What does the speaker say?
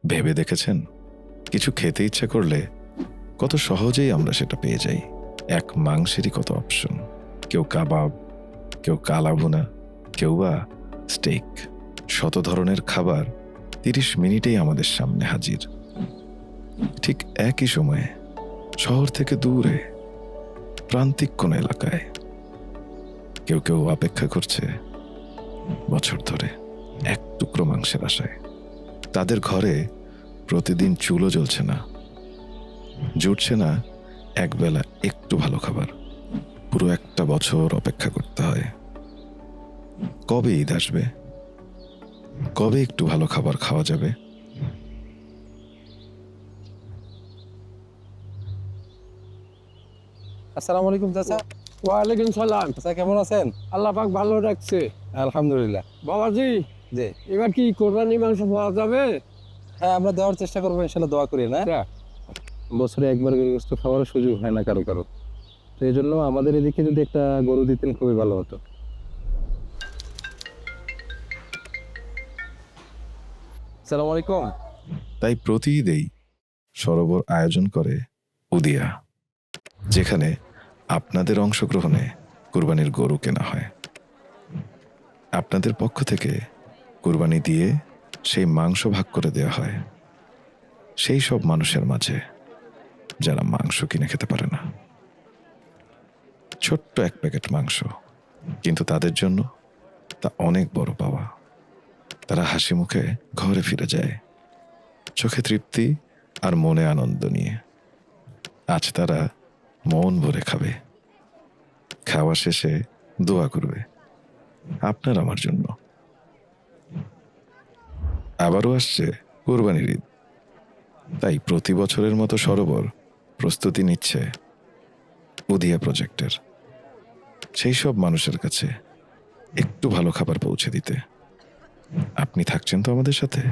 ভেবে দেখেছেন, কিছু খেতে ইচ্ছা করলে কত সহজেই আমরা সেটা পেয়ে যাই। এক মাংসেরই কত অপশন, কেউ কাবাব, কেউ কালা ভুনা, কেউ বা স্টেক। শত ধরনের খাবার 30 মিনিটেই আমাদের সামনে হাজির। ঠিক একই সময়ে শহর থেকে দূরে প্রান্তিক কোন এলাকায় কেউ কেউ অপেক্ষা করছে বছর ধরে এক টুকরো মাংসের আশায়। তাদের ঘরে প্রতিদিন চুলো জ্বলছে না, জুটছে না একবেলা একটু ভালো খাবার। পুরো একটা বছর অপেক্ষা করতে হয়। কবে ঈদ আসবে, কবে একটু ভালো খাবার খাওয়া যাবে। আসসালামু আলাইকুম চাচা। ওয়ালাইকুম সালাম। চাচা কেমন আছেন? আল্লাহ পাক ভালো রাখছে। আলহামদুলিল্লাহ। বাবাজি, জি, এবার কি কোরবানি মাংস পাওয়া যাবে? হ্যাঁ আমরা দেওয়ার চেষ্টা করবো, ইনশাল্লাহ দোয়া করি না। আচ্ছা, বছরে একবার গরুগ্রস্ত খাওয়ার সুযোগ হয় না কারো কারো, তো এই জন্য আমাদের এদিকে যদি একটা গরু দিতেন খুবই ভালো হতো। আসসালামু আলাইকুম। তাই প্রতি ঈদেই সরোবর আয়োজন করে উদিয়া, যেখানে আপনাদের অংশগ্রহণে কুরবানির গরু কেনা হয়। আপনাদের পক্ষ থেকে কুরবানি দিয়ে সেই মাংস ভাগ করে দেওয়া হয় সেই সব মানুষের মাঝে যারা মাংস কিনে খেতে পারে না। ছোট্ট এক প্যাকেট মাংস, কিন্তু তাদের জন্য তা অনেক বড় পাওয়া। তারা হাসি মুখে ঘরে ফিরে যায়, চোখে তৃপ্তি আর মনে আনন্দ নিয়ে। আজ তারা মন ভরে খাবে, খাওয়া শেষে দোয়া করবে আপনার আমার জন্য। আবারও আসছে কুরবানির ঈদ, তাই প্রতি বছরের মতো সরোবর প্রস্তুতি নিচ্ছে উদিয়া প্রজেক্টের সেই সব মানুষের কাছে একটু ভালো খাবার পৌঁছে দিতে। আপনি থাকছেন তো আমাদের সাথে?